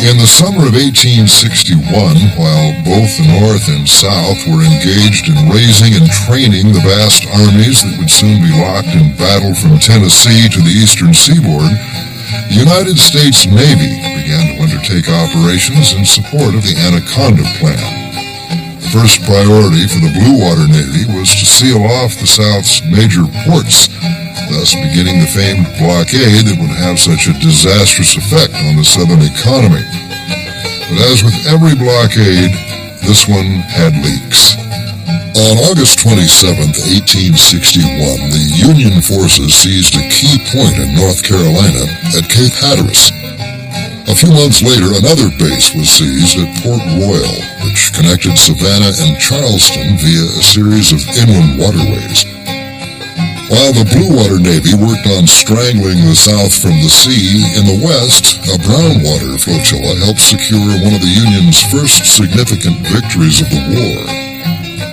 In the summer of 1861, while both the North and South were engaged in raising and training the vast armies that would soon be locked in battle from Tennessee to the eastern seaboard, the United States Navy began to undertake operations in support of the Anaconda Plan. The first priority for the Blue Water Navy was to seal off the South's major ports, thus beginning the famed blockade that would have such a disastrous effect on the Southern economy. But as with every blockade, this one had leaks. On August 27, 1861, the Union forces seized a key point in North Carolina at Cape Hatteras. A few months later, another base was seized at Port Royal, which connected Savannah and Charleston via a series of inland waterways. While the Blue Water Navy worked on strangling the South from the sea, in the West, a brown water flotilla helped secure one of the Union's first significant victories of the war.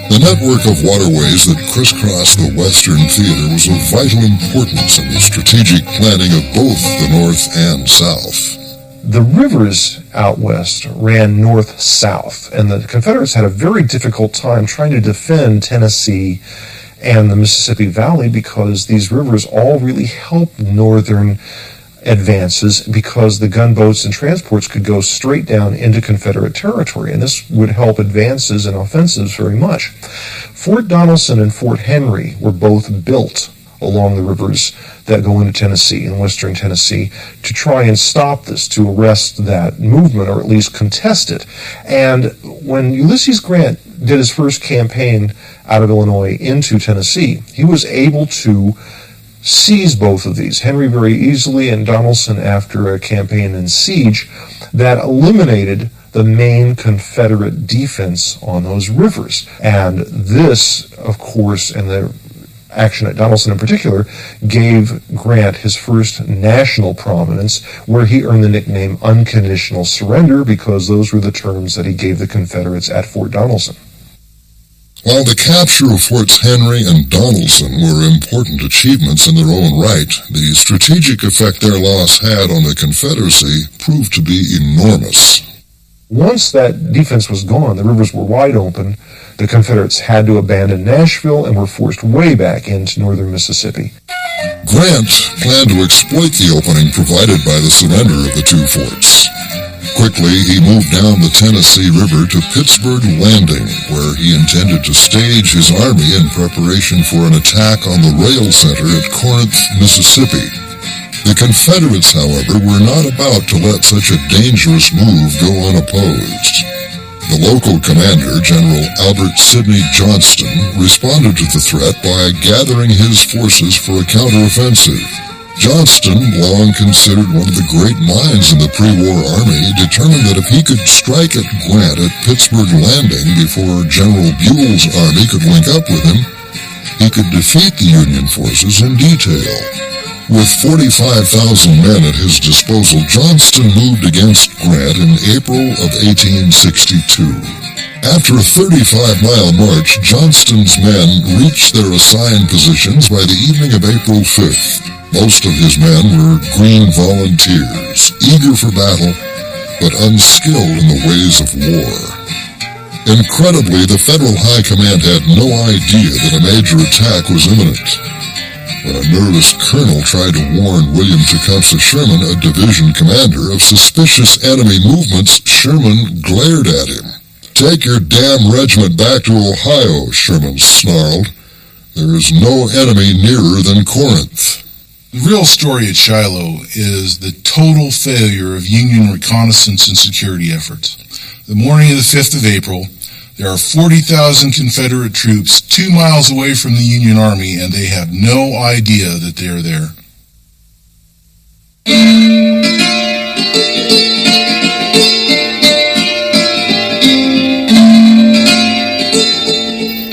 The network of waterways that crisscrossed the Western theater was of vital importance in the strategic planning of both the North and South. The rivers out west ran north-south, and the Confederates had a very difficult time trying to defend Tennessee and the Mississippi Valley because these rivers all really helped northern advances because the gunboats and transports could go straight down into Confederate territory, and this would help advances and offensives very much. Fort Donelson and Fort Henry were both built along the rivers that go into Tennessee and western Tennessee to try and stop this, to arrest that movement or at least contest it. And when Ulysses Grant did his first campaign out of Illinois into Tennessee, he was able to seize both of these, Henry very easily and Donelson after a campaign in siege that eliminated the main Confederate defense on those rivers. And this, of course, and the action at Donelson in particular, gave Grant his first national prominence, where he earned the nickname Unconditional Surrender because those were the terms that he gave the Confederates at Fort Donelson. While the capture of Forts Henry and Donelson were important achievements in their own right, the strategic effect their loss had on the Confederacy proved to be enormous. Once that defense was gone, the rivers were wide open. The Confederates had to abandon Nashville and were forced way back into northern Mississippi. Grant planned to exploit the opening provided by the surrender of the two forts. Quickly, he moved down the Tennessee River to Pittsburgh Landing, where he intended to stage his army in preparation for an attack on the rail center at Corinth, Mississippi. The Confederates, however, were not about to let such a dangerous move go unopposed. The local commander, General Albert Sidney Johnston, responded to the threat by gathering his forces for a counteroffensive. Johnston, long considered one of the great minds in the pre-war army, determined that if he could strike at Grant at Pittsburgh Landing before General Buell's army could link up with him, he could defeat the Union forces in detail. With 45,000 men at his disposal, Johnston moved against Grant in April of 1862. After a 35-mile march, Johnston's men reached their assigned positions by the evening of April 5th. Most of his men were green volunteers, eager for battle, but unskilled in the ways of war. Incredibly, the Federal High Command had no idea that a major attack was imminent. When a nervous colonel tried to warn William Tecumseh Sherman, a division commander, of suspicious enemy movements, Sherman glared at him. "Take your damn regiment back to Ohio," Sherman snarled. "There is no enemy nearer than Corinth." The real story at Shiloh is the total failure of Union reconnaissance and security efforts. The morning of the 5th of April, there are 40,000 Confederate troops 2 miles away from the Union Army, and they have no idea that they are there.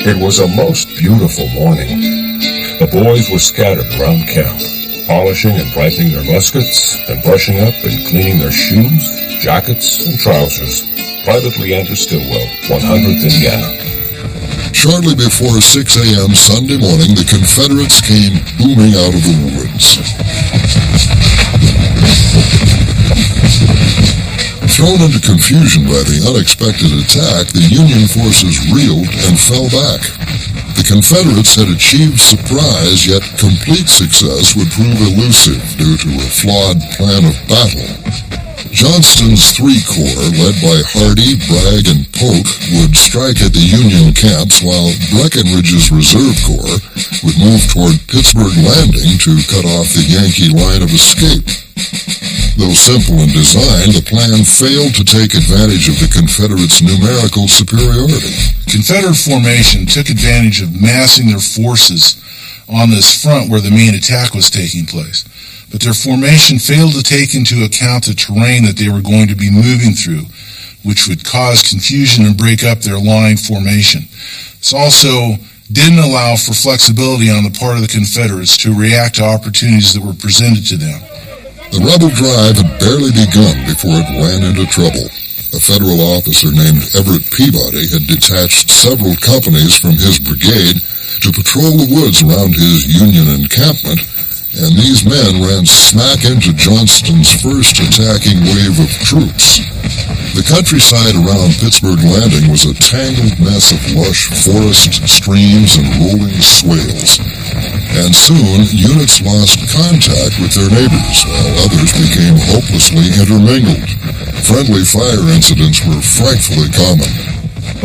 It was a most beautiful morning. The boys were scattered around camp, polishing and brightening their muskets, and brushing up and cleaning their shoes, jackets, and trousers. Private Leander Stillwell, 100th Indiana. Shortly before 6 a.m. Sunday morning, the Confederates came booming out of the woods. Thrown into confusion by the unexpected attack, the Union forces reeled and fell back. The Confederates had achieved surprise, yet complete success would prove elusive due to a flawed plan of battle. Johnston's Three Corps, led by Hardee, Bragg, and Polk, would strike at the Union camps, while Breckinridge's Reserve Corps would move toward Pittsburgh Landing to cut off the Yankee line of escape. Though simple in design, the plan failed to take advantage of the Confederates' numerical superiority. Confederate formation took advantage of massing their forces on this front where the main attack was taking place. But their formation failed to take into account the terrain that they were going to be moving through, which would cause confusion and break up their line formation. This also didn't allow for flexibility on the part of the Confederates to react to opportunities that were presented to them. The rebel drive had barely begun before it ran into trouble. A federal officer named Everett Peabody had detached several companies from his brigade to patrol the woods around his Union encampment, and these men ran smack into Johnston's first attacking wave of troops. The countryside around Pittsburgh Landing was a tangled mess of lush forest, streams, and rolling swales. And soon, units lost contact with their neighbors, while others became hopelessly intermingled. Friendly fire incidents were frightfully common.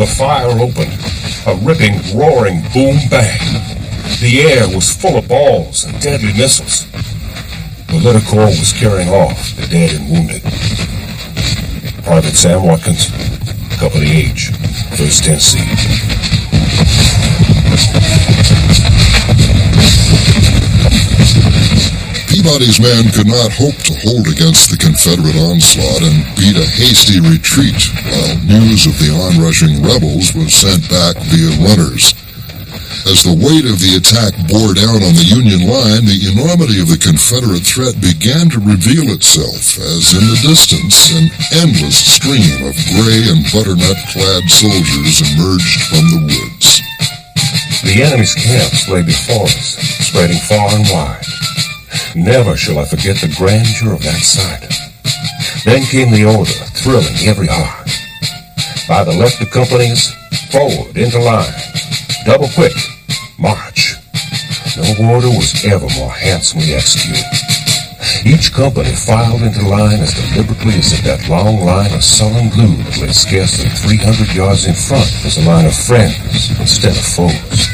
The fire opened, a ripping, roaring boom-bang. The air was full of balls and deadly missiles. The Little Corps was carrying off the dead and wounded. Private Sam Watkins, Company H, 1st Tennessee. Peabody's men could not hope to hold against the Confederate onslaught and beat a hasty retreat, while news of the onrushing rebels was sent back via runners. As the weight of the attack bore down on the Union line, the enormity of the Confederate threat began to reveal itself, as in the distance an endless stream of gray and butternut-clad soldiers emerged from the woods. The enemy's camps lay before us, spreading far and wide. Never shall I forget the grandeur of that sight. Then came the order, thrilling every heart. By the left of companies, forward into line, double quick, march. No order was ever more handsomely executed. Each company filed into line as deliberately as if that long line of sullen blue that lay scarcely 300 yards in front was a line of friends instead of foes.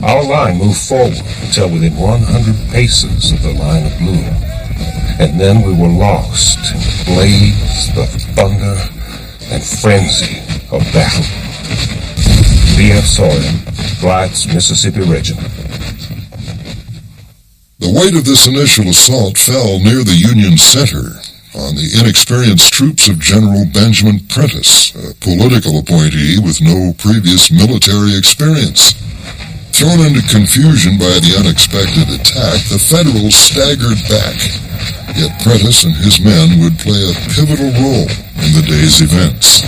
Our line moved forward until within 100 paces of the line of blue, and then we were lost in the blaze, the thunder, and frenzy of battle. B.F. Sawyer, Blythe's Mississippi Regiment. The weight of this initial assault fell near the Union center, on the inexperienced troops of General Benjamin Prentiss, a political appointee with no previous military experience. Thrown into confusion by the unexpected attack, the Federals staggered back, yet Prentiss and his men would play a pivotal role in the day's events.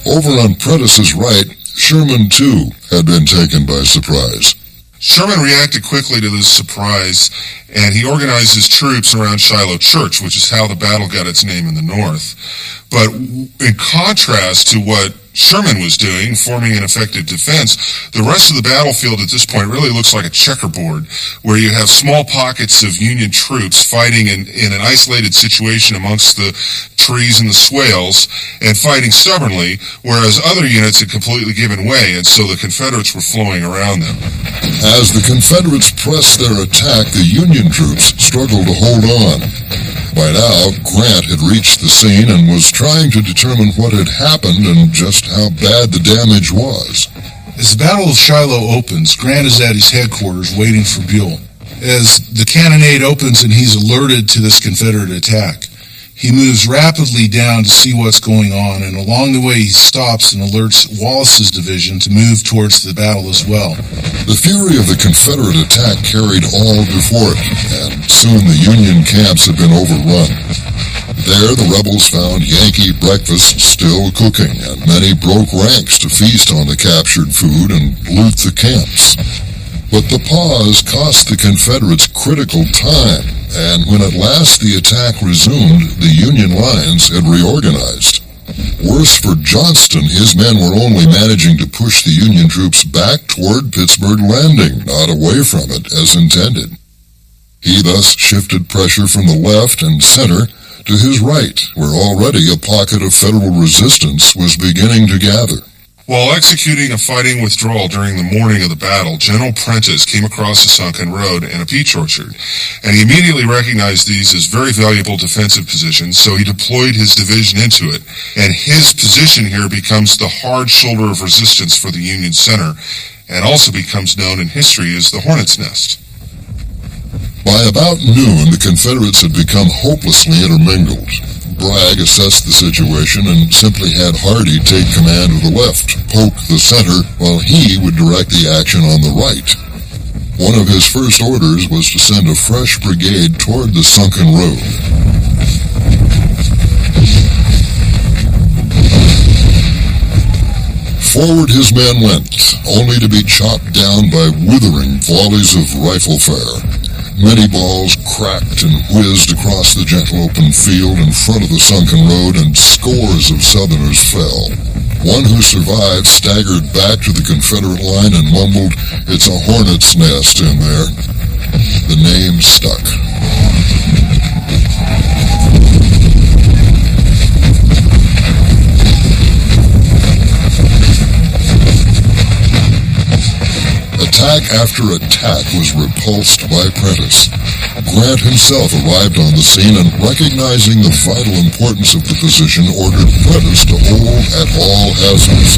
Over on Prentiss's right, Sherman, too, had been taken by surprise. Sherman reacted quickly to this surprise, and he organized his troops around Shiloh Church, which is how the battle got its name in the North. But in contrast to what Sherman was doing, forming an effective defense, the rest of the battlefield at this point really looks like a checkerboard, where you have small pockets of Union troops fighting in an isolated situation amongst the trees and the swales, and fighting stubbornly, whereas other units had completely given way, and so the Confederates were flowing around them. As the Confederates pressed their attack, the Union troops struggled to hold on. By now, Grant had reached the scene and was trying to determine what had happened and just how bad the damage was. As the Battle of Shiloh opens, Grant is at his headquarters waiting for Buell. As the cannonade opens and he's alerted to this Confederate attack, he moves rapidly down to see what's going on, and along the way he stops and alerts Wallace's division to move towards the battle as well. The fury of the Confederate attack carried all before it, and soon the Union camps had been overrun. There the rebels found Yankee breakfast still cooking, and many broke ranks to feast on the captured food and loot the camps. But the pause cost the Confederates critical time, and when at last the attack resumed, the Union lines had reorganized. Worse for Johnston, his men were only managing to push the Union troops back toward Pittsburgh Landing, not away from it as intended. He thus shifted pressure from the left and center to his right, where already a pocket of Federal resistance was beginning to gather. While executing a fighting withdrawal during the morning of the battle, General Prentiss came across a sunken road and a peach orchard, and he immediately recognized these as very valuable defensive positions, so he deployed his division into it, and his position here becomes the hard shoulder of resistance for the Union center, and also becomes known in history as the Hornet's Nest. By about noon, the Confederates had become hopelessly intermingled. Bragg assessed the situation and simply had Hardee take command of the left, Polk the center, while he would direct the action on the right. One of his first orders was to send a fresh brigade toward the sunken road. Forward his men went, only to be chopped down by withering volleys of rifle fire. Many balls cracked and whizzed across the gentle open field in front of the sunken road, and scores of Southerners fell. One who survived staggered back to the Confederate line and mumbled, "It's a hornet's nest in there." The name stuck. Attack after attack was repulsed by Prentiss. Grant himself arrived on the scene and, recognizing the vital importance of the position, ordered Prentiss to hold at all hazards.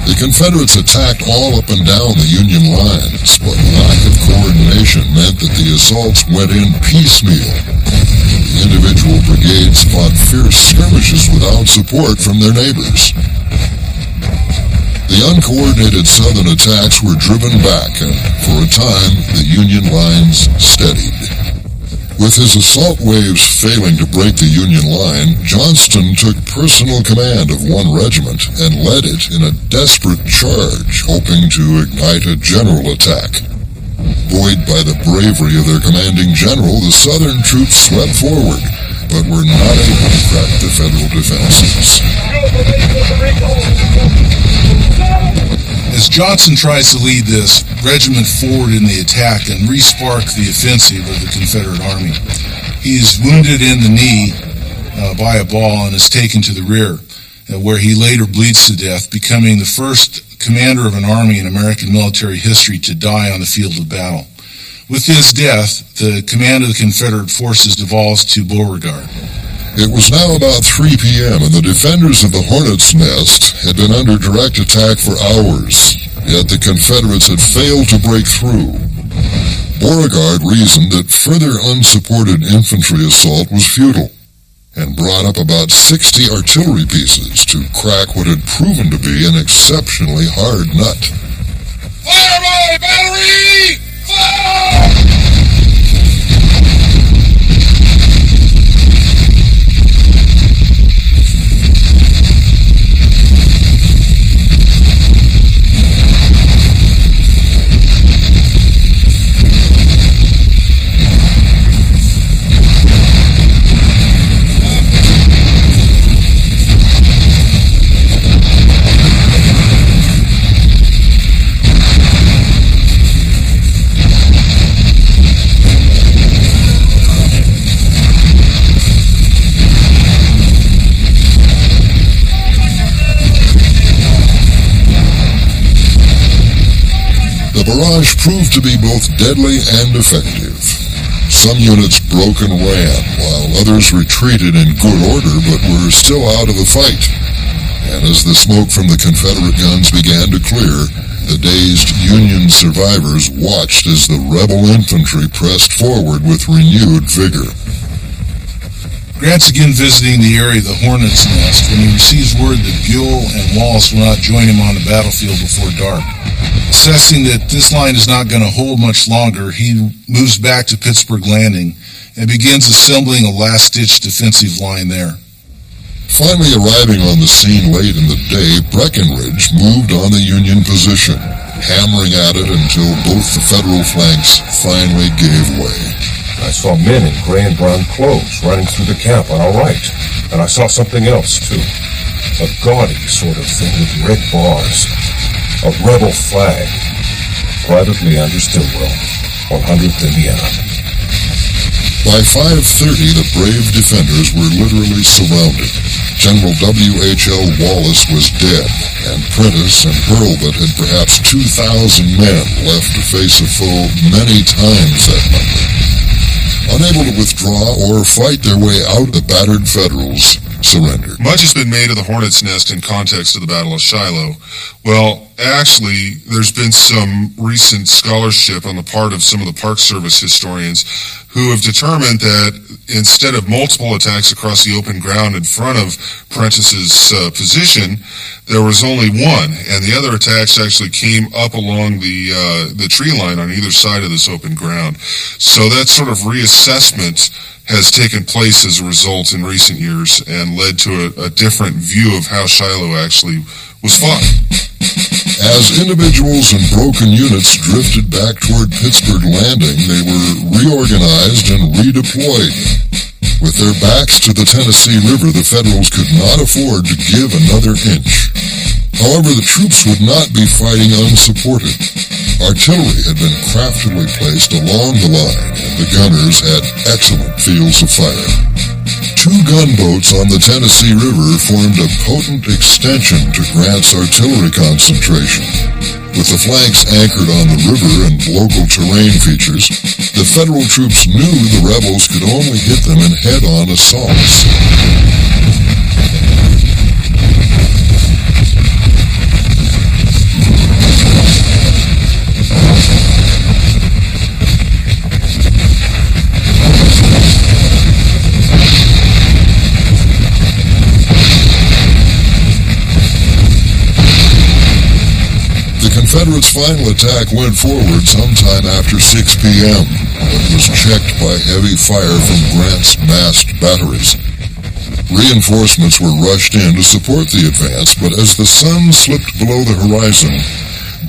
The Confederates attacked all up and down the Union lines, but lack of coordination meant that the assaults went in piecemeal. The individual brigades fought fierce skirmishes without support from their neighbors. The uncoordinated Southern attacks were driven back, and for a time the Union lines steadied. With his assault waves failing to break the Union line, Johnston took personal command of one regiment and led it in a desperate charge, hoping to ignite a general attack. Buoyed by the bravery of their commanding general, the Southern troops swept forward, but were not able to crack the Federal defenses. As Johnson tries to lead this regiment forward in the attack and re-spark the offensive of the Confederate Army, he is wounded in the knee by a ball and is taken to the rear, where he later bleeds to death, becoming the first commander of an army in American military history to die on the field of battle. With his death, the command of the Confederate forces devolves to Beauregard. It was now about 3 p.m., and the defenders of the Hornet's Nest had been under direct attack for hours, yet the Confederates had failed to break through. Beauregard reasoned that further unsupported infantry assault was futile, and brought up about 60 artillery pieces to crack what had proven to be an exceptionally hard nut. Fire my battery! Fire! The barrage proved to be both deadly and effective. Some units broke and ran, while others retreated in good order but were still out of the fight. And as the smoke from the Confederate guns began to clear, the dazed Union survivors watched as the rebel infantry pressed forward with renewed vigor. Grant's again visiting the area of the Hornets' Nest when he receives word that Buell and Wallace will not join him on the battlefield before dark. Assessing that this line is not going to hold much longer, he moves back to Pittsburgh Landing and begins assembling a last-ditch defensive line there. Finally arriving on the scene late in the day, Breckinridge moved on the Union position, hammering at it until both the Federal flanks finally gave way. I saw men in gray and brown clothes running through the camp on our right, and I saw something else, too. A gaudy sort of thing with red bars. A rebel flag. Private Leander Stillwell, 100th Indiana. By 5:30, the brave defenders were literally surrounded. General W.H.L. Wallace was dead, and Prentiss and Hurlbut had perhaps 2,000 men left to face a foe many times that number. Unable to withdraw or fight their way out, the battered Federals surrendered. Much has been made of the Hornets' Nest in context of the Battle of Shiloh. Well, actually, there's been some recent scholarship on the part of some of the Park Service historians who have determined that instead of multiple attacks across the open ground in front of Prentiss's position, there was only one, and the other attacks actually came up along the tree line on either side of this open ground. So that sort of reassessment has taken place as a result in recent years and led to a different view of how Shiloh actually was fought. As individuals and broken units drifted back toward Pittsburgh Landing, they were reorganized and redeployed. With their backs to the Tennessee River, the Federals could not afford to give another inch. However, the troops would not be fighting unsupported. Artillery had been craftily placed along the line, and the gunners had excellent fields of fire. 2 gunboats on the Tennessee River formed a potent extension to Grant's artillery concentration. With the flanks anchored on the river and local terrain features, the Federal troops knew the rebels could only hit them in head-on assaults. Confederates' final attack went forward sometime after 6 p.m., but was checked by heavy fire from Grant's massed batteries. Reinforcements were rushed in to support the advance, but as the sun slipped below the horizon,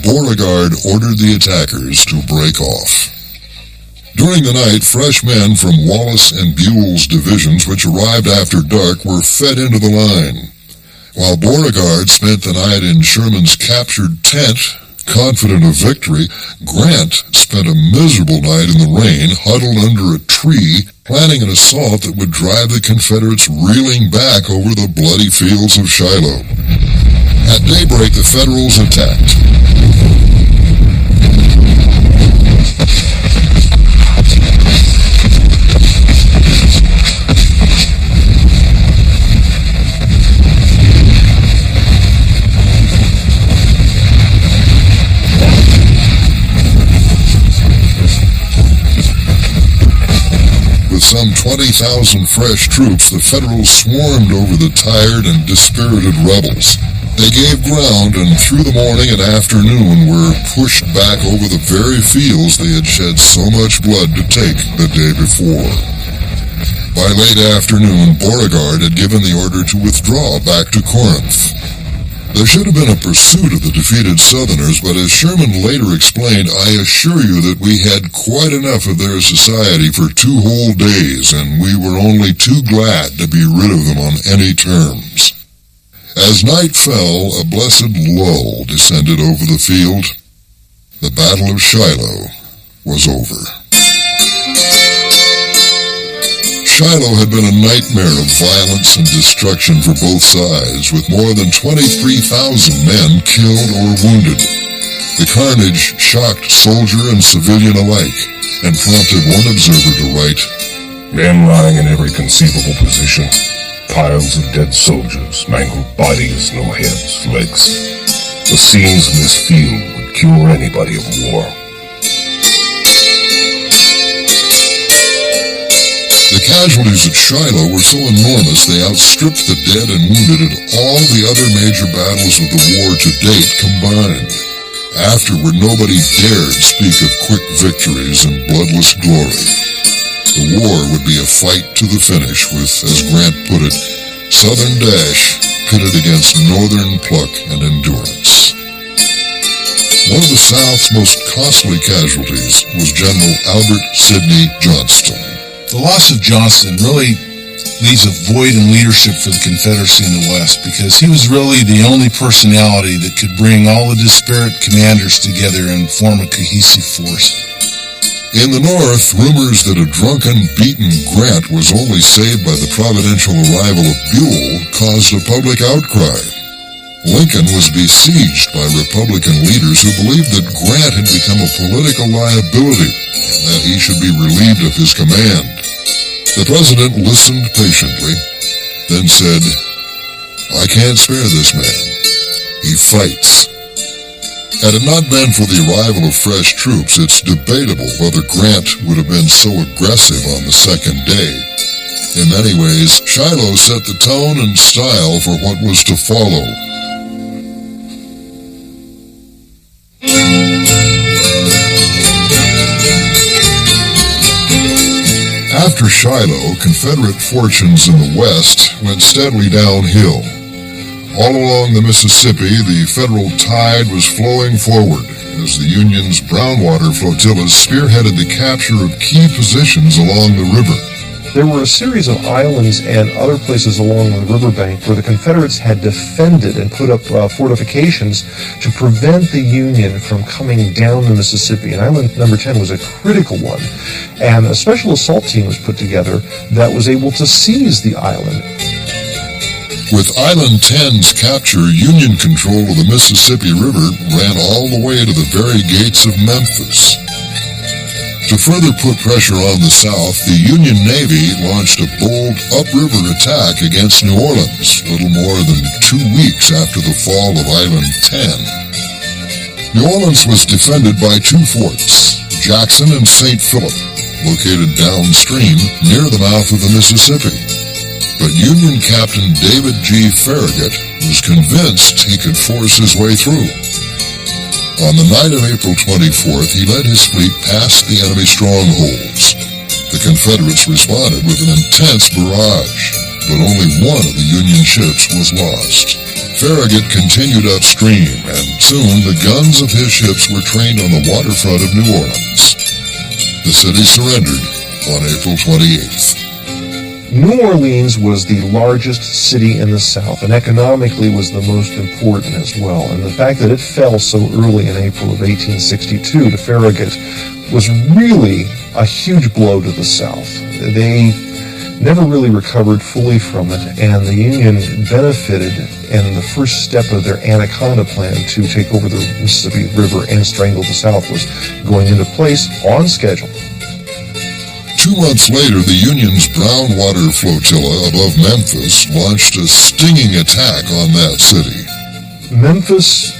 Beauregard ordered the attackers to break off. During the night, fresh men from Wallace and Buell's divisions, which arrived after dark, were fed into the line. While Beauregard spent the night in Sherman's captured tent, confident of victory, Grant spent a miserable night in the rain, huddled under a tree, planning an assault that would drive the Confederates reeling back over the bloody fields of Shiloh. At daybreak, the Federals attacked. With some 20,000 fresh troops, the Federals swarmed over the tired and dispirited rebels. They gave ground and through the morning and afternoon were pushed back over the very fields they had shed so much blood to take the day before. By late afternoon, Beauregard had given the order to withdraw back to Corinth. There should have been a pursuit of the defeated Southerners, but as Sherman later explained, I assure you that we had quite enough of their society for 2 whole days, and we were only too glad to be rid of them on any terms. As night fell, a blessed lull descended over the field. The Battle of Shiloh was over. Shiloh had been a nightmare of violence and destruction for both sides, with more than 23,000 men killed or wounded. The carnage shocked soldier and civilian alike and prompted one observer to write, "Men lying in every conceivable position, piles of dead soldiers, mangled bodies, no heads, legs. The scenes in this field would cure anybody of war." The casualties at Shiloh were so enormous they outstripped the dead and wounded in all the other major battles of the war to date combined. Afterward, nobody dared speak of quick victories and bloodless glory. The war would be a fight to the finish with, as Grant put it, Southern dash pitted against Northern pluck and endurance. One of the South's most costly casualties was General Albert Sidney Johnston. The loss of Johnston really leaves a void in leadership for the Confederacy in the West, because he was really the only personality that could bring all the disparate commanders together and form a cohesive force. In the North, rumors that a drunken, beaten Grant was only saved by the providential arrival of Buell caused a public outcry. Lincoln was besieged by Republican leaders who believed that Grant had become a political liability and that he should be relieved of his command. The president listened patiently, then said, "I can't spare this man. He fights." Had it not been for the arrival of fresh troops, it's debatable whether Grant would have been so aggressive on the second day. In many ways, Shiloh set the tone and style for what was to follow. After Shiloh, Confederate fortunes in the West went steadily downhill. All along the Mississippi, the Federal tide was flowing forward as the Union's Brownwater flotillas spearheaded the capture of key positions along the river. There were a series of islands and other places along the riverbank where the Confederates had defended and put up fortifications to prevent the Union from coming down the Mississippi. And Island number 10 was a critical one. And a special assault team was put together that was able to seize the island. With Island 10's capture, Union control of the Mississippi River ran all the way to the very gates of Memphis. To further put pressure on the South, the Union Navy launched a bold upriver attack against New Orleans, little more than 2 weeks after the fall of Island 10. New Orleans was defended by two forts, Jackson and St. Philip, located downstream near the mouth of the Mississippi. But Union Captain David G. Farragut was convinced he could force his way through. On the night of April 24th, he led his fleet past the enemy strongholds. The Confederates responded with an intense barrage, but only one of the Union ships was lost. Farragut continued upstream, and soon the guns of his ships were trained on the waterfront of New Orleans. The city surrendered on April 28th. New Orleans was the largest city in the South and economically was the most important as well. And the fact that it fell so early in April of 1862 to Farragut was really a huge blow to the South. They never really recovered fully from it, and the Union benefited in the first step of their Anaconda plan to take over the Mississippi River and strangle the South was going into place on schedule. 2 months later, the Union's Brownwater flotilla above Memphis launched a stinging attack on that city. Memphis,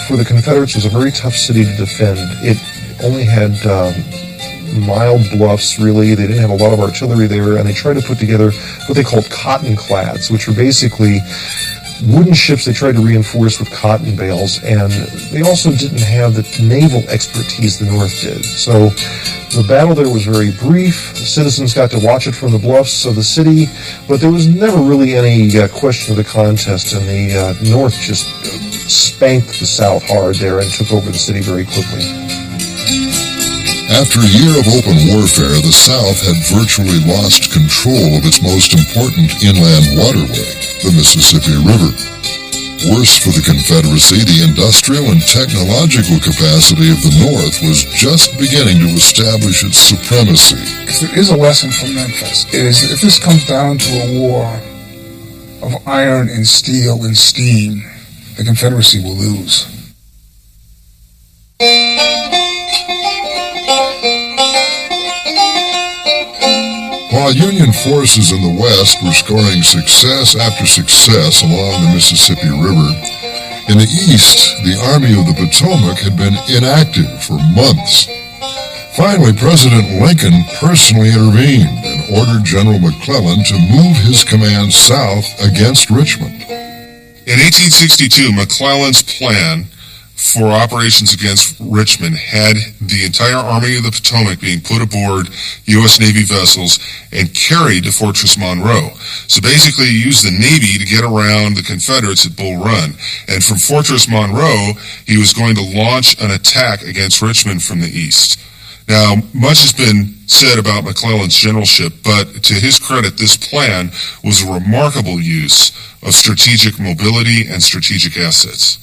for the Confederates, was a very tough city to defend. It only had mild bluffs, really. They didn't have a lot of artillery there, and they tried to put together what they called cotton clads, which were basically wooden ships they tried to reinforce with cotton bales, and they also didn't have the naval expertise the North did. So the battle there was very brief. The citizens got to watch it from the bluffs of the city, but there was never really any question of the contest, and the North just spanked the South hard there and took over the city very quickly. After a year of open warfare, the South had virtually lost control of its most important inland waterway, the Mississippi River. Worse for the Confederacy, the industrial and technological capacity of the North was just beginning to establish its supremacy. If there is a lesson from Memphis, it is that if this comes down to a war of iron and steel and steam, the Confederacy will lose. While Union forces in the West were scoring success after success along the Mississippi River, in the East, the Army of the Potomac had been inactive for months. Finally, President Lincoln personally intervened and ordered General McClellan to move his command south against Richmond. In 1862, McClellan's plan for operations against Richmond had the entire Army of the Potomac being put aboard U.S. Navy vessels and carried to Fortress Monroe. So basically, he used the Navy to get around the Confederates at Bull Run. And from Fortress Monroe, he was going to launch an attack against Richmond from the east. Now, much has been said about McClellan's generalship, but to his credit, this plan was a remarkable use of strategic mobility and strategic assets.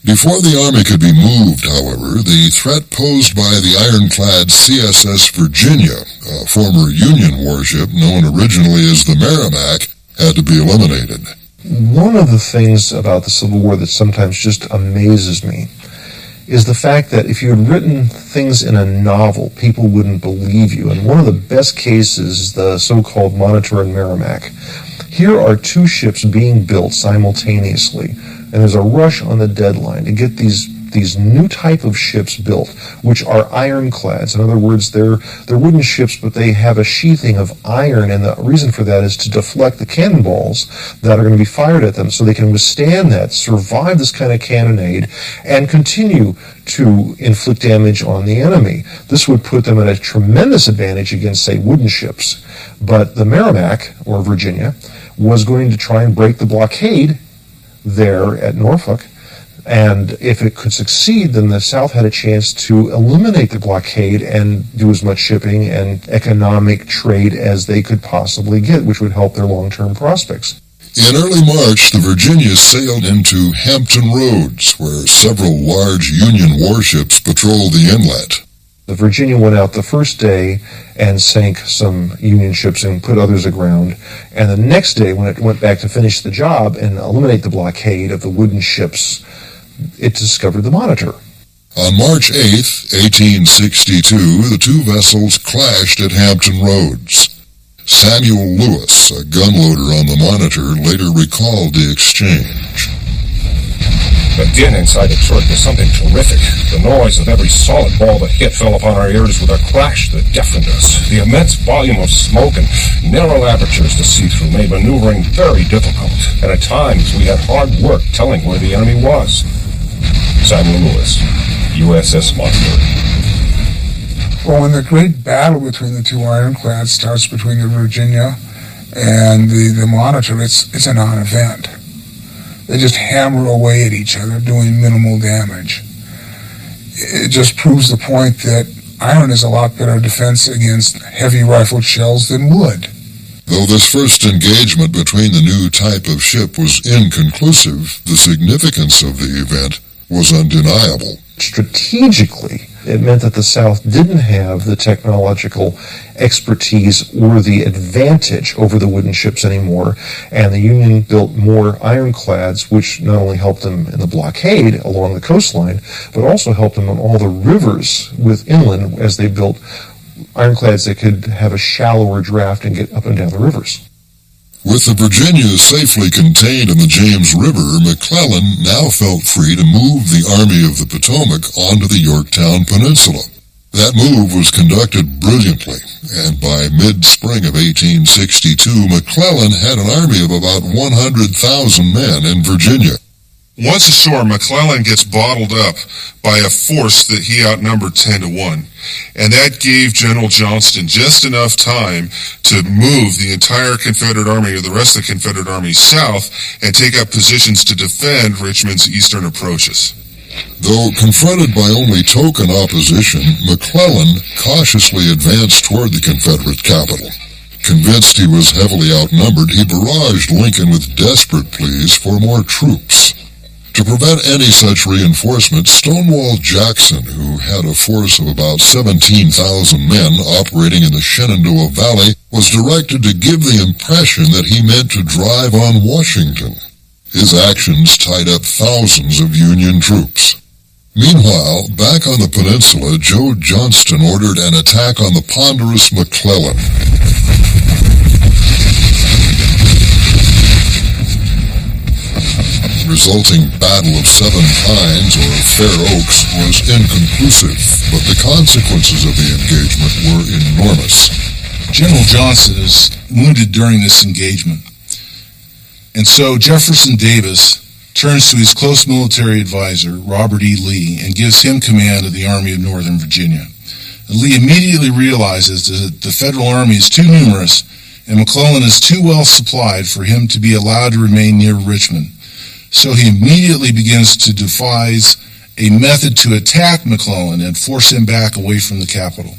Before the Army could be moved, however, the threat posed by the ironclad CSS Virginia, a former Union warship known originally as the Merrimac, had to be eliminated. One of the things about the Civil War that sometimes just amazes me is the fact that if you had written things in a novel, people wouldn't believe you. And one of the best cases is the so-called Monitor and Merrimac. Here are two ships being built simultaneously, and there's a rush on the deadline to get these new type of ships built, which are ironclads. In other words, they're wooden ships, but they have a sheathing of iron, and the reason for that is to deflect the cannonballs that are going to be fired at them, so they can withstand that, survive this kind of cannonade, and continue to inflict damage on the enemy. This would put them at a tremendous advantage against, say, wooden ships. But the Merrimac, or Virginia, was going to try and break the blockade there at Norfolk, and if it could succeed, then the South had a chance to eliminate the blockade and do as much shipping and economic trade as they could possibly get, which would help their long-term prospects. In early March, the Virginia sailed into Hampton Roads, where several large Union warships patrolled the inlet. The Virginia went out the first day and sank some Union ships and put others aground. And the next day, when it went back to finish the job and eliminate the blockade of the wooden ships, it discovered the Monitor. On March 8, 1862, the two vessels clashed at Hampton Roads. Samuel Lewis, a gunloader on the Monitor, later recalled the exchange. The din inside Detroit was something terrific. The noise of every solid ball that hit fell upon our ears with a crash that deafened us. The immense volume of smoke and narrow apertures to see through made maneuvering very difficult, and at times we had hard work telling where the enemy was. Samuel Lewis, USS Monitor. Well, when the great battle between the two ironclads starts between the Virginia and the Monitor, it's a non-event. They just hammer away at each other, doing minimal damage. It just proves the point that iron is a lot better defense against heavy rifled shells than wood. Though this first engagement between the new type of ship was inconclusive, the significance of the event was undeniable. Strategically, it meant that the South didn't have the technological expertise or the advantage over the wooden ships anymore, and the Union built more ironclads, which not only helped them in the blockade along the coastline, but also helped them on all the rivers with inland as they built ironclads that could have a shallower draft and get up and down the rivers. With the Virginia safely contained in the James River, McClellan now felt free to move the Army of the Potomac onto the Yorktown Peninsula. That move was conducted brilliantly, and by mid-spring of 1862, McClellan had an army of about 100,000 men in Virginia. Once ashore, McClellan gets bottled up by a force that he outnumbered 10-1. And that gave General Johnston just enough time to move the entire Confederate Army or the rest of the Confederate Army south and take up positions to defend Richmond's eastern approaches. Though confronted by only token opposition, McClellan cautiously advanced toward the Confederate capital. Convinced he was heavily outnumbered, he barraged Lincoln with desperate pleas for more troops. To prevent any such reinforcement, Stonewall Jackson, who had a force of about 17,000 men operating in the Shenandoah Valley, was directed to give the impression that he meant to drive on Washington. His actions tied up thousands of Union troops. Meanwhile, back on the peninsula, Joe Johnston ordered an attack on the ponderous McClellan. The resulting Battle of Seven Pines, or Fair Oaks, was inconclusive, but the consequences of the engagement were enormous. General Johnston is wounded during this engagement, and so Jefferson Davis turns to his close military advisor, Robert E. Lee, and gives him command of the Army of Northern Virginia. And Lee immediately realizes that the Federal Army is too numerous and McClellan is too well supplied for him to be allowed to remain near Richmond. So he immediately begins to devise a method to attack McClellan and force him back away from the capital.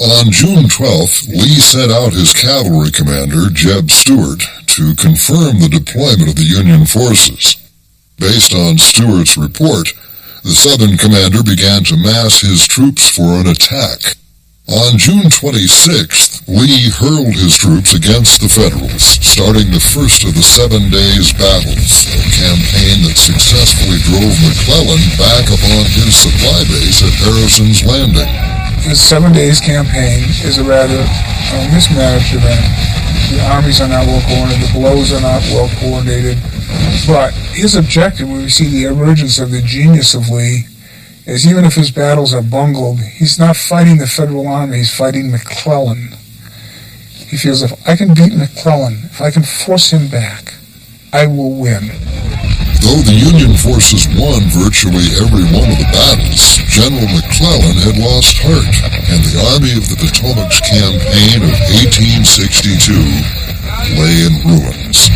On June 12th, Lee sent out his cavalry commander, Jeb Stuart, to confirm the deployment of the Union forces. Based on Stuart's report, the Southern commander began to mass his troops for an attack. On June 26th, Lee hurled his troops against the Federals, starting the first of the 7 days' battles, a campaign that successfully drove McClellan back upon his supply base at Harrison's Landing. The 7 days campaign is a rather mismanaged event. The armies are not well coordinated, the blows are not well coordinated, but his objective, when we see the emergence of the genius of Lee, is even if his battles are bungled, he's not fighting the Federal Army, he's fighting McClellan. He feels, if I can beat McClellan, if I can force him back, I will win. Though the Union forces won virtually every one of the battles, General McClellan had lost heart, and the Army of the Potomac's campaign of 1862 lay in ruins.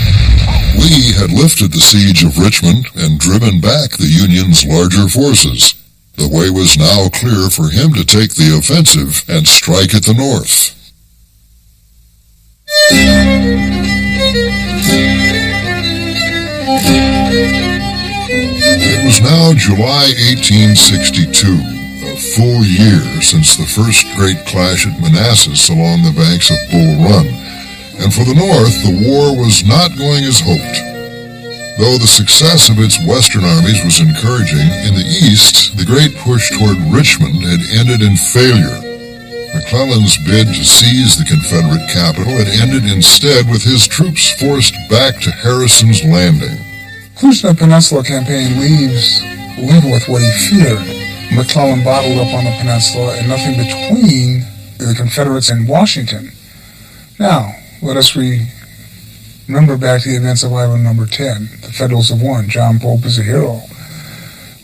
Lee had lifted the siege of Richmond and driven back the Union's larger forces. The way was now clear for him to take the offensive and strike at the north. It was now July 1862, a full year since the first great clash at Manassas along the banks of Bull Run, and for the North the war was not going as hoped. Though the success of its western armies was encouraging, in the east the great push toward Richmond had ended in failure. McClellan's bid to seize the Confederate capital had ended instead with his troops forced back to Harrison's Landing. Conclusion of the Peninsula Campaign leaves with what he feared. McClellan bottled up on the peninsula and nothing between the Confederates and Washington. Now, let us remember back to the events of Island Number 10. The Federals have won. John Pope is a hero.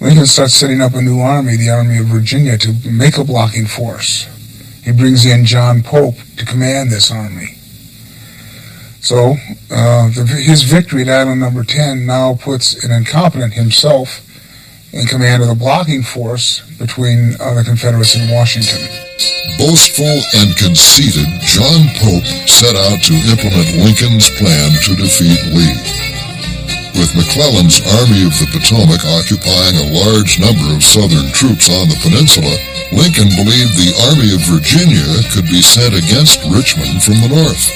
Lincoln starts setting up a new army, the Army of Virginia, to make a blocking force. He brings in John Pope to command this army. So his victory at Island Number 10 now puts an incompetent himself in command of the blocking force between the Confederates and Washington. Boastful and conceited, John Pope set out to implement Lincoln's plan to defeat Lee. With McClellan's Army of the Potomac occupying a large number of Southern troops on the peninsula, Lincoln believed the Army of Virginia could be sent against Richmond from the north.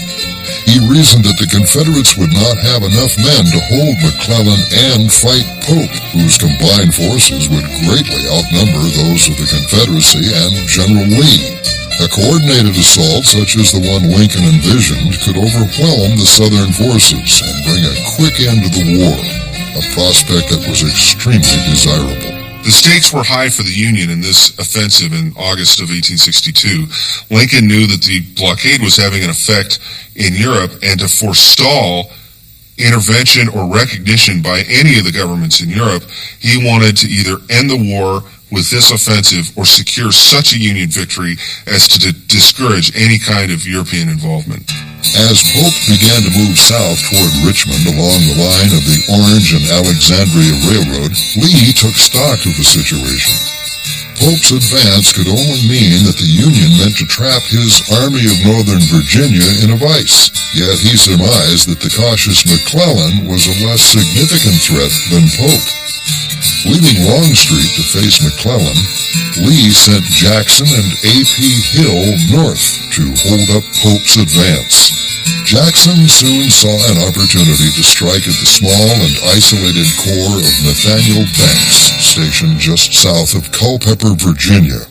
He reasoned that the Confederates would not have enough men to hold McClellan and fight Pope, whose combined forces would greatly outnumber those of the Confederacy and General Lee. A coordinated assault such as the one Lincoln envisioned could overwhelm the Southern forces and bring a quick end to the war, a prospect that was extremely desirable. The stakes were high for the Union in this offensive in August of 1862. Lincoln knew that the blockade was having an effect in Europe, and to forestall intervention or recognition by any of the governments in Europe, he wanted to either end the war with this offensive or secure such a Union victory as to discourage any kind of European involvement. As Pope began to move south toward Richmond along the line of the Orange and Alexandria Railroad, Lee took stock of the situation. Pope's advance could only mean that the Union meant to trap his Army of Northern Virginia in a vice, yet he surmised that the cautious McClellan was a less significant threat than Pope. Leaving Longstreet to face McClellan, Lee sent Jackson and A.P. Hill north to hold up Pope's advance. Jackson soon saw an opportunity to strike at the small and isolated corps of Nathaniel Banks, stationed just south of Culpeper, Virginia.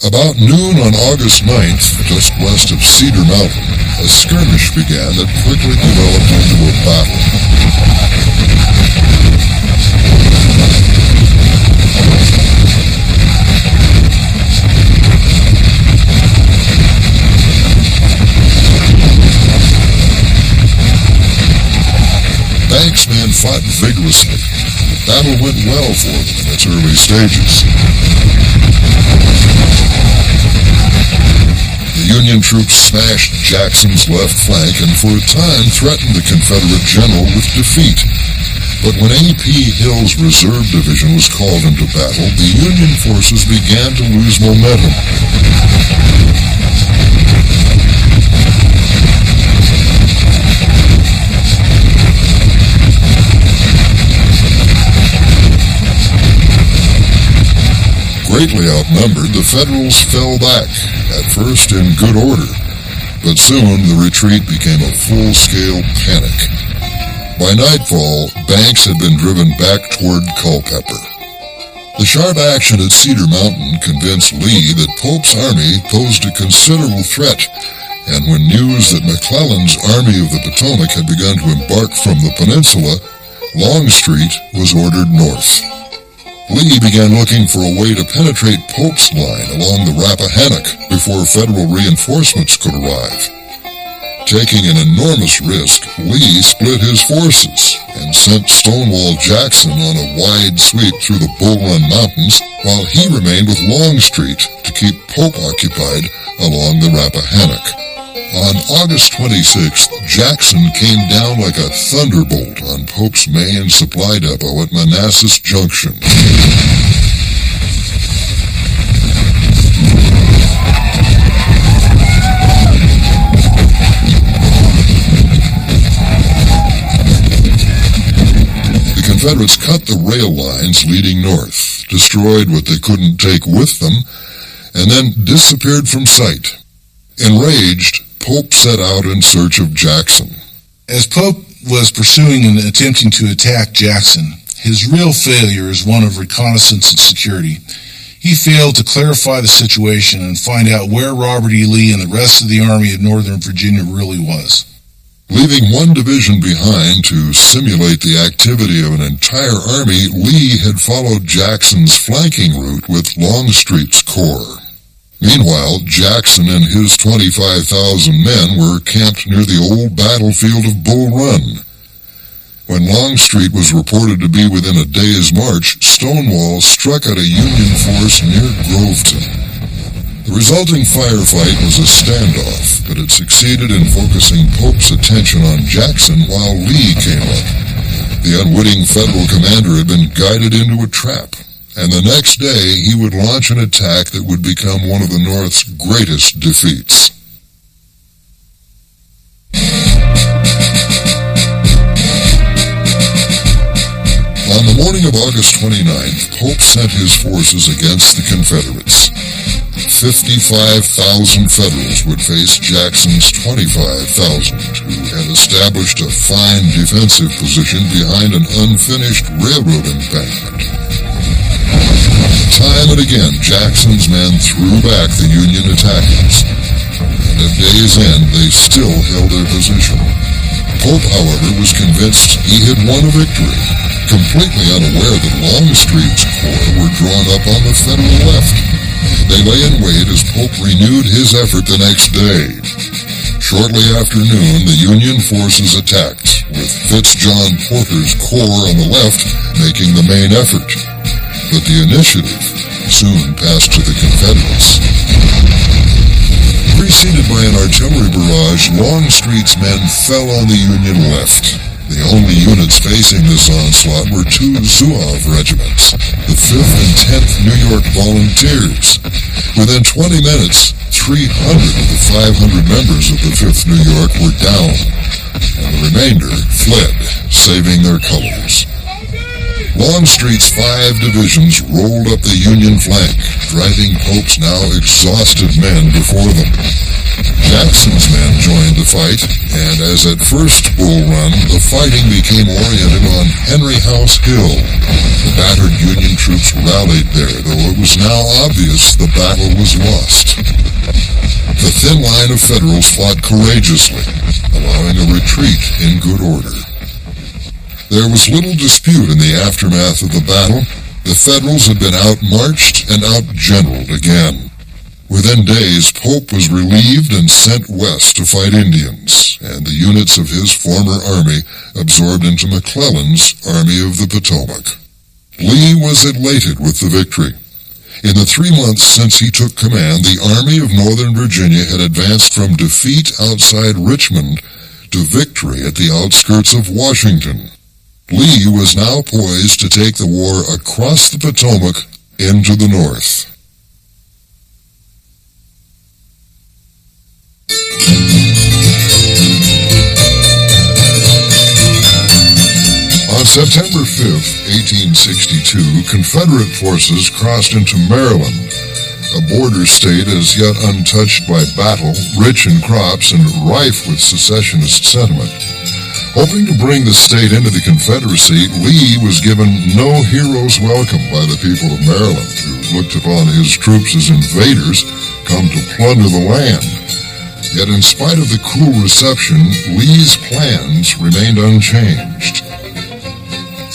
About noon on August 9th, just west of Cedar Mountain, a skirmish began that quickly developed into a battle. Banks' men fought vigorously. The battle went well for them in its early stages. The Union troops smashed Jackson's left flank and for a time threatened the Confederate general with defeat. But when A.P. Hill's reserve division was called into battle, the Union forces began to lose momentum. Greatly outnumbered, the Federals fell back, at first in good order, but soon the retreat became a full-scale panic. By nightfall, Banks had been driven back toward Culpeper. The sharp action at Cedar Mountain convinced Lee that Pope's army posed a considerable threat, and when news that McClellan's Army of the Potomac had begun to embark from the peninsula, Longstreet was ordered north. Lee began looking for a way to penetrate Pope's line along the Rappahannock before Federal reinforcements could arrive. Taking an enormous risk, Lee split his forces and sent Stonewall Jackson on a wide sweep through the Bull Run Mountains while he remained with Longstreet to keep Pope occupied along the Rappahannock. On August 26th, Jackson came down like a thunderbolt on Pope's main supply depot at Manassas Junction. The Confederates cut the rail lines leading north, destroyed what they couldn't take with them, and then disappeared from sight. Enraged, Pope set out in search of Jackson. As Pope was pursuing and attempting to attack Jackson, his real failure is one of reconnaissance and security. He failed to clarify the situation and find out where Robert E. Lee and the rest of the Army of Northern Virginia really was. Leaving one division behind to simulate the activity of an entire army, Lee had followed Jackson's flanking route with Longstreet's corps. Meanwhile, Jackson and his 25,000 men were camped near the old battlefield of Bull Run. When Longstreet was reported to be within a day's march, Stonewall struck at a Union force near Groveton. The resulting firefight was a standoff, but it succeeded in focusing Pope's attention on Jackson while Lee came up. The unwitting Federal commander had been guided into a trap, and the next day he would launch an attack that would become one of the North's greatest defeats. On the morning of August 29th, Pope sent his forces against the Confederates. 55,000 Federals would face Jackson's 25,000, who had established a fine defensive position behind an unfinished railroad embankment. Time and again, Jackson's men threw back the Union attackers, and at day's end they still held their position. Pope, however, was convinced he had won a victory, completely unaware that Longstreet's corps were drawn up on the Federal left. They lay in wait as Pope renewed his effort the next day. Shortly after noon, the Union forces attacked, with Fitz-John Porter's corps on the left making the main effort. But the initiative soon passed to the Confederates. Preceded by an artillery barrage, Longstreet's men fell on the Union left. The only units facing this onslaught were two Zouave regiments, the 5th and 10th New York Volunteers. Within 20 minutes, 300 of the 500 members of the 5th New York were down, and the remainder fled, saving their colors. Longstreet's 5 divisions rolled up the Union flank, driving Pope's now exhausted men before them. Jackson's men joined the fight, and as at first Bull Run, the fighting became oriented on Henry House Hill. The battered Union troops rallied there, though it was now obvious the battle was lost. The thin line of Federals fought courageously, allowing a retreat in good order. There was little dispute in the aftermath of the battle. The Federals had been outmarched and outgeneraled again. Within days, Pope was relieved and sent west to fight Indians, and the units of his former army absorbed into McClellan's Army of the Potomac. Lee was elated with the victory. In the 3 months since he took command, the Army of Northern Virginia had advanced from defeat outside Richmond to victory at the outskirts of Washington. Lee was now poised to take the war across the Potomac into the North. On September 5, 1862, Confederate forces crossed into Maryland, a border state as yet untouched by battle, rich in crops, and rife with secessionist sentiment. Hoping to bring the state into the Confederacy, Lee was given no hero's welcome by the people of Maryland, who looked upon his troops as invaders come to plunder the land. Yet in spite of the cool reception, Lee's plans remained unchanged.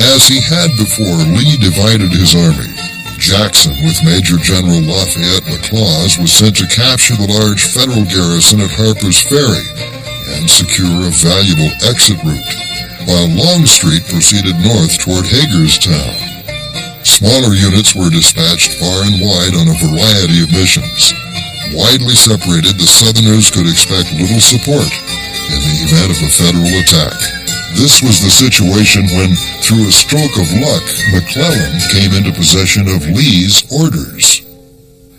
As he had before, Lee divided his army. Jackson, with Major General Lafayette McLaws, was sent to capture the large Federal garrison at Harper's Ferry and secure a valuable exit route, while Longstreet proceeded north toward Hagerstown. Smaller units were dispatched far and wide on a variety of missions. Widely separated, the Southerners could expect little support in the event of a Federal attack. This was the situation when, through a stroke of luck, McClellan came into possession of Lee's orders.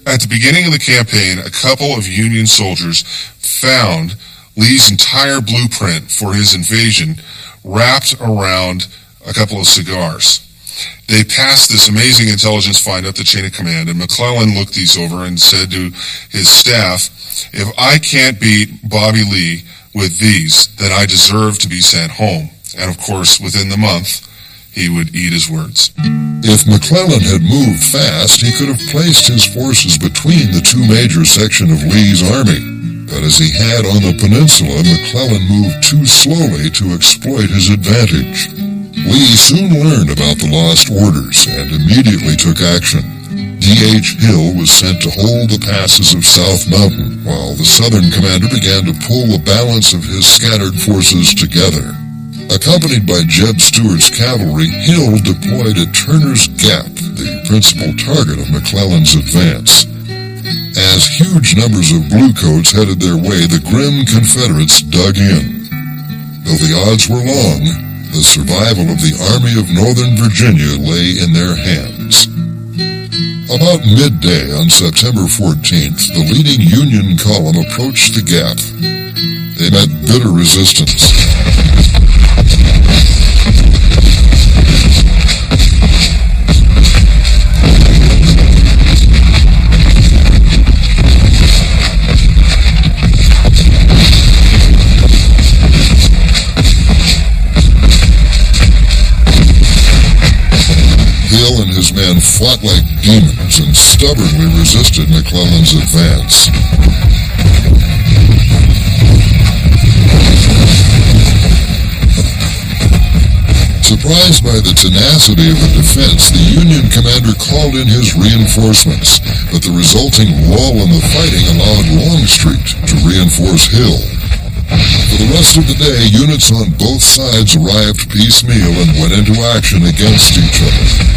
At the beginning of the campaign, a couple of Union soldiers found Lee's entire blueprint for his invasion wrapped around a couple of cigars. They passed this amazing intelligence find up the chain of command, and McClellan looked these over and said to his staff, "If I can't beat Bobby Lee with these, then I deserve to be sent home." And of course, within the month, he would eat his words. If McClellan had moved fast, he could have placed his forces between the two major sections of Lee's army. But as he had on the peninsula, McClellan moved too slowly to exploit his advantage. Lee soon learned about the lost orders and immediately took action. D.H. Hill was sent to hold the passes of South Mountain, while the Southern commander began to pull the balance of his scattered forces together. Accompanied by Jeb Stuart's cavalry, Hill deployed at Turner's Gap, the principal target of McClellan's advance. As huge numbers of bluecoats headed their way, the grim Confederates dug in. Though the odds were long, the survival of the Army of Northern Virginia lay in their hands. About midday on September 14th, the leading Union column approached the Gap. They met bitter resistance. Hill and his men fought like demons and stubbornly resisted McClellan's advance. Surprised by the tenacity of the defense, the Union commander called in his reinforcements, but the resulting lull in the fighting allowed Longstreet to reinforce Hill. For the rest of the day, units on both sides arrived piecemeal and went into action against each other.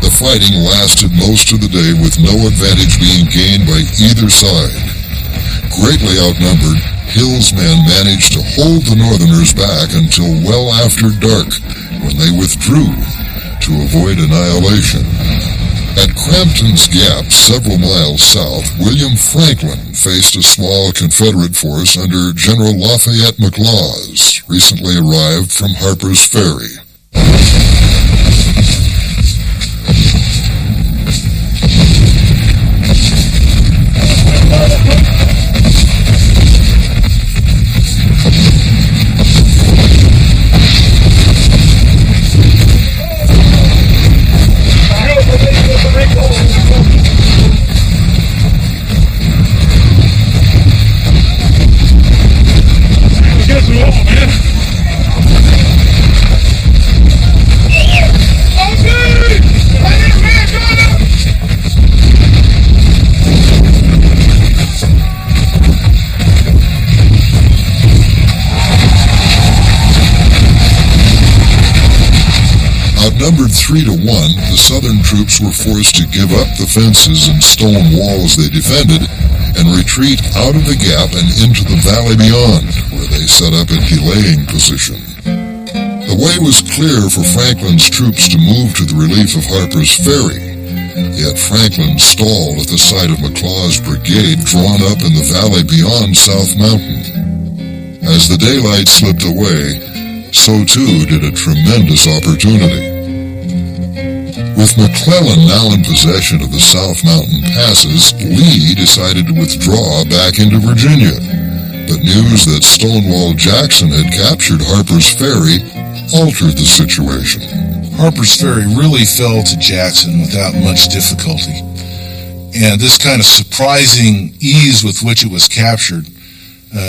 The fighting lasted most of the day with no advantage being gained by either side. Greatly outnumbered, Hill's men managed to hold the Northerners back until well after dark, when they withdrew to avoid annihilation. At Crampton's Gap, several miles south, William Franklin faced a small Confederate force under General Lafayette McLaws, recently arrived from Harper's Ferry. Outnumbered 3-1, the Southern troops were forced to give up the fences and stone walls they defended and retreat out of the gap and into the valley beyond, where they set up a delaying position. The way was clear for Franklin's troops to move to the relief of Harper's Ferry, yet Franklin stalled at the sight of McLaws' brigade drawn up in the valley beyond South Mountain. As the daylight slipped away, so too did a tremendous opportunity. With McClellan now in possession of the South Mountain passes, Lee decided to withdraw back into Virginia. But news that Stonewall Jackson had captured Harper's Ferry altered the situation. Harper's Ferry really fell to Jackson without much difficulty. And this kind of surprising ease with which it was captured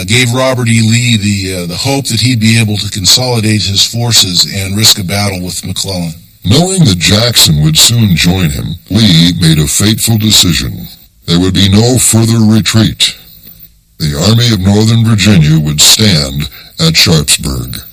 gave Robert E. Lee the hope that he'd be able to consolidate his forces and risk a battle with McClellan. Knowing that Jackson would soon join him, Lee made a fateful decision. There would be no further retreat. The Army of Northern Virginia would stand at Sharpsburg.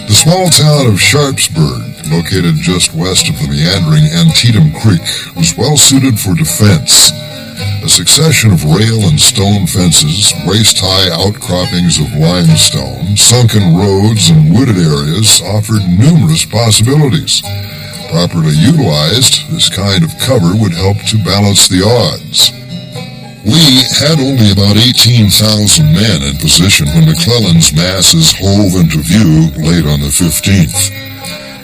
The small town of Sharpsburg, located just west of the meandering Antietam Creek, was well suited for defense. A succession of rail and stone fences, waist-high outcroppings of limestone, sunken roads, and wooded areas offered numerous possibilities. Properly utilized, this kind of cover would help to balance the odds. Lee had only about 18,000 men in position when McClellan's masses hove into view late on the 15th.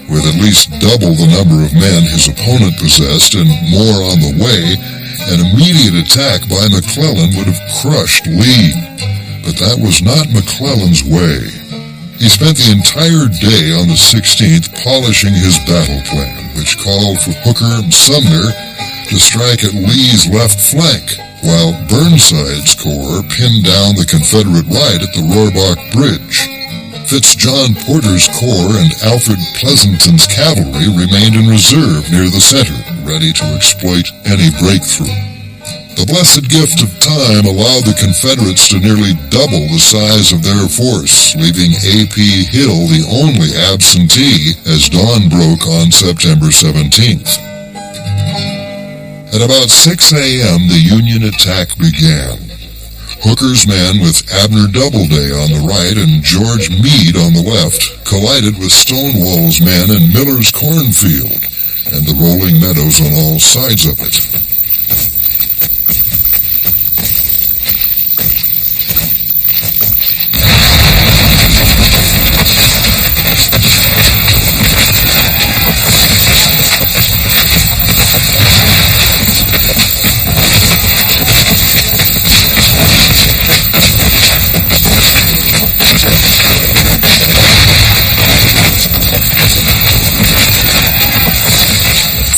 With at least double the number of men his opponent possessed and more on the way, an immediate attack by McClellan would have crushed Lee. But that was not McClellan's way. He spent the entire day on the 16th polishing his battle plan, which called for Hooker and Sumner to strike at Lee's left flank, while Burnside's corps pinned down the Confederate right at the Rohrbach Bridge. Fitz-John Porter's corps and Alfred Pleasonton's cavalry remained in reserve near the center, ready to exploit any breakthrough. The blessed gift of time allowed the Confederates to nearly double the size of their force, leaving A.P. Hill the only absentee as dawn broke on September 17th. At about 6 a.m., the Union attack began. Hooker's men, with Abner Doubleday on the right and George Meade on the left, collided with Stonewall's men in Miller's cornfield and the rolling meadows on all sides of it.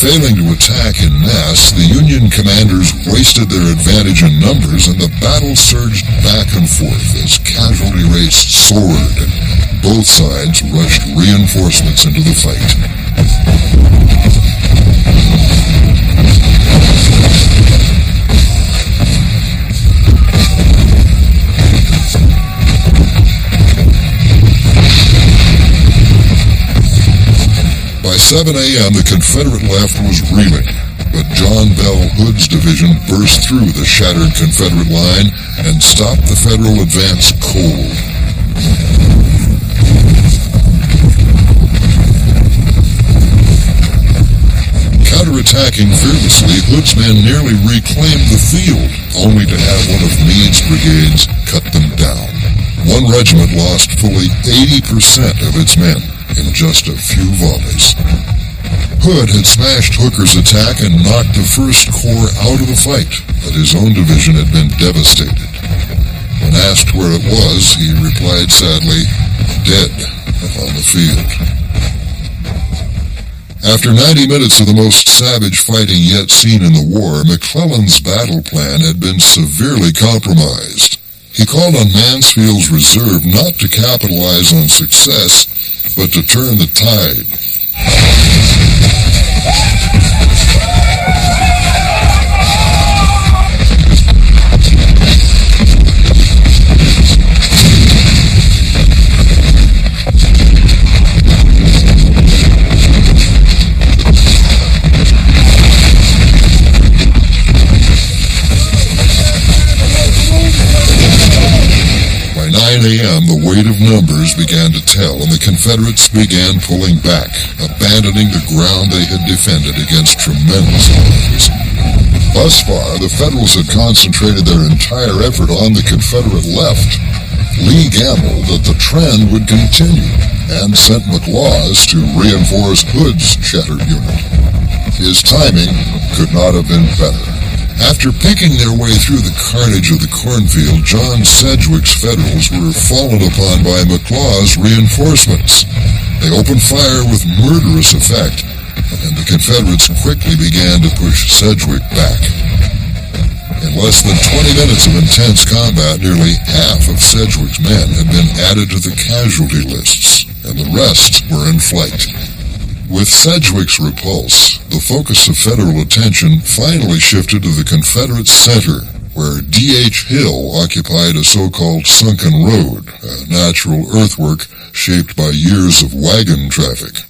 Failing to attack in mass, the Union commanders wasted their advantage in numbers and the battle surged back and forth as casualty rates soared and both sides rushed reinforcements into the fight. 7 a.m., the Confederate left was reeling, but John Bell Hood's division burst through the shattered Confederate line and stopped the Federal advance cold. Counterattacking fearlessly, Hood's men nearly reclaimed the field, only to have one of Meade's brigades cut them down. One regiment lost fully 80% of its men in just a few volleys. Hood had smashed Hooker's attack and knocked the First Corps out of the fight, but his own division had been devastated. When asked where it was, he replied sadly, "Dead on the field." After 90 minutes of the most savage fighting yet seen in the war, McClellan's battle plan had been severely compromised. He called on Mansfield's reserve not to capitalize on success, but to turn the tide. By 9 a.m., the weight of numbers began to tell, and the Confederates began pulling back, abandoning the ground they had defended against tremendous odds. Thus far, the Federals had concentrated their entire effort on the Confederate left. Lee gambled that the trend would continue, and sent McLaws to reinforce Hood's shattered unit. His timing could not have been better. After picking their way through the carnage of the cornfield, John Sedgwick's Federals were fallen upon by McLaws' reinforcements. They opened fire with murderous effect, and the Confederates quickly began to push Sedgwick back. In less than 20 minutes of intense combat, nearly half of Sedgwick's men had been added to the casualty lists, and the rest were in flight. With Sedgwick's repulse, the focus of Federal attention finally shifted to the Confederate center, where D.H. Hill occupied a so-called sunken road, a natural earthwork shaped by years of wagon traffic.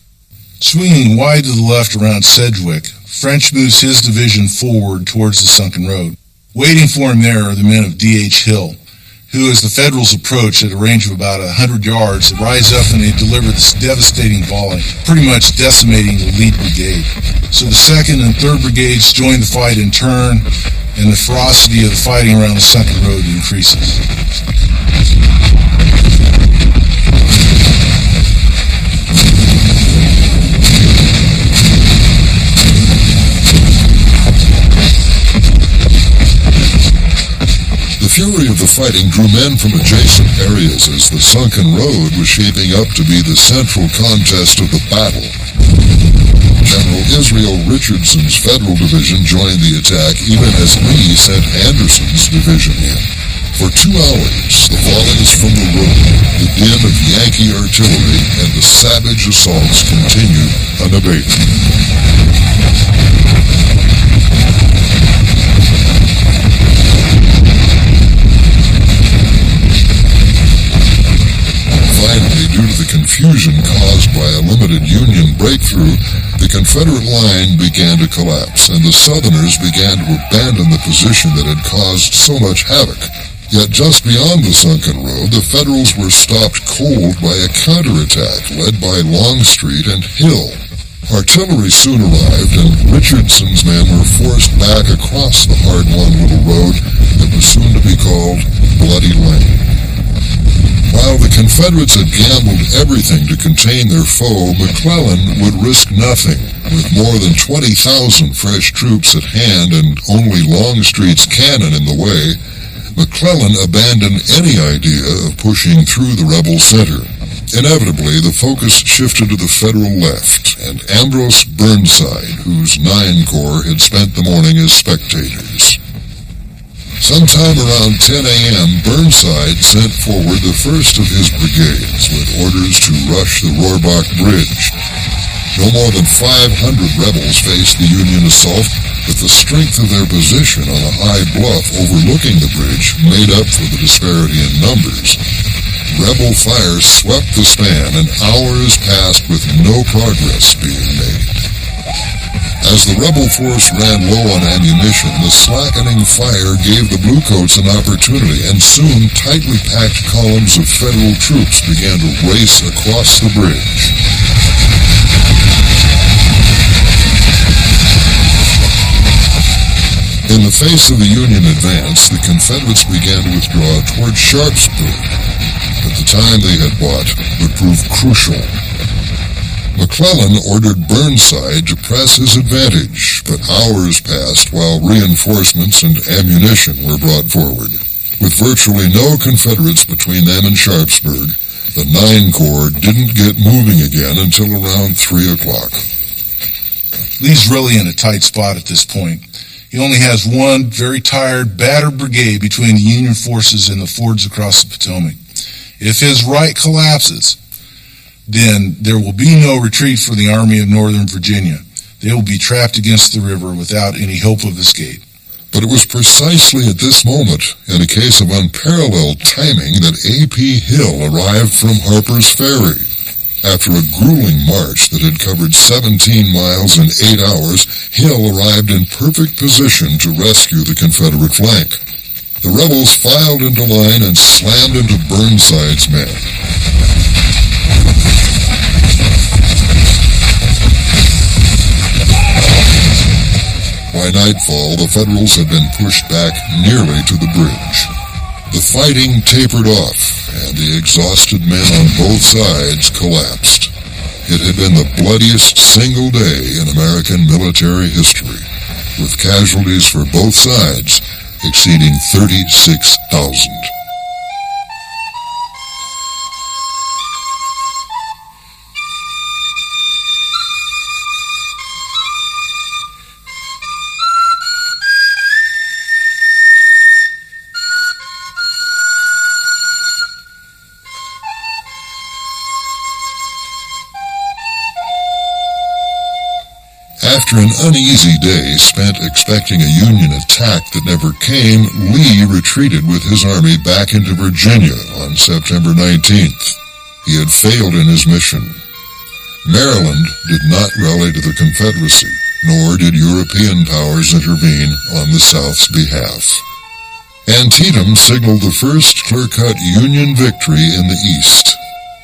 Swinging wide to the left around Sedgwick, French moves his division forward towards the sunken road. Waiting for him there are the men of D.H. Hill, who, as the Federals approach at a range of about 100 yards, rise up and they deliver this devastating volley, pretty much decimating the lead brigade. So the 2nd and 3rd Brigades join the fight in turn, and the ferocity of the fighting around the sunken road increases. The fury of the fighting drew men from adjacent areas as the sunken road was shaping up to be the central contest of the battle. General Israel Richardson's Federal Division joined the attack even as Lee sent Anderson's division in. For 2 hours, the volleys from the road, the din of Yankee artillery, and the savage assaults continued unabated. Finally, due to the confusion caused by a limited Union breakthrough, the Confederate line began to collapse, and the Southerners began to abandon the position that had caused so much havoc. Yet just beyond the sunken road, the Federals were stopped cold by a counterattack led by Longstreet and Hill. Artillery soon arrived, and Richardson's men were forced back across the hard-won little road that was soon to be called Bloody Lane. While the Confederates had gambled everything to contain their foe, McClellan would risk nothing. With more than 20,000 fresh troops at hand and only Longstreet's cannon in the way, McClellan abandoned any idea of pushing through the rebel center. Inevitably, the focus shifted to the Federal left, and Ambrose Burnside, whose 9 Corps had spent the morning as spectators. Sometime around 10 a.m., Burnside sent forward the first of his brigades with orders to rush the Rohrbach Bridge. No more than 500 rebels faced the Union assault, but the strength of their position on a high bluff overlooking the bridge made up for the disparity in numbers. Rebel fire swept the span, and hours passed with no progress being made. As the rebel force ran low on ammunition, the slackening fire gave the Bluecoats an opportunity, and soon tightly packed columns of Federal troops began to race across the bridge. In the face of the Union advance, the Confederates began to withdraw toward Sharpsburg, but the time they had bought would prove crucial. McClellan ordered Burnside to press his advantage, but hours passed while reinforcements and ammunition were brought forward. With virtually no Confederates between them and Sharpsburg, the 9 Corps didn't get moving again until around 3 o'clock. Lee's really in a tight spot at this point. He only has one very tired, battered brigade between the Union forces and the fords across the Potomac. If his right collapses, then there will be no retreat for the Army of Northern Virginia. They will be trapped against the river without any hope of escape. But it was precisely at this moment, in a case of unparalleled timing, that A.P. Hill arrived from Harper's Ferry. After a grueling march that had covered 17 miles in 8 hours, Hill arrived in perfect position to rescue the Confederate flank. The rebels filed into line and slammed into Burnside's men. By nightfall, the Federals had been pushed back nearly to the bridge. The fighting tapered off, and the exhausted men on both sides collapsed. It had been the bloodiest single day in American military history, with casualties for both sides exceeding 36,000. After an uneasy day spent expecting a Union attack that never came, Lee retreated with his army back into Virginia on September 19th. He had failed in his mission. Maryland did not rally to the Confederacy, nor did European powers intervene on the South's behalf. Antietam signaled the first clear-cut Union victory in the East,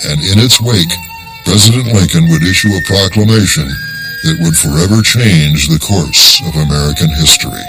and in its wake, President Lincoln would issue a proclamation that would forever change the course of American history.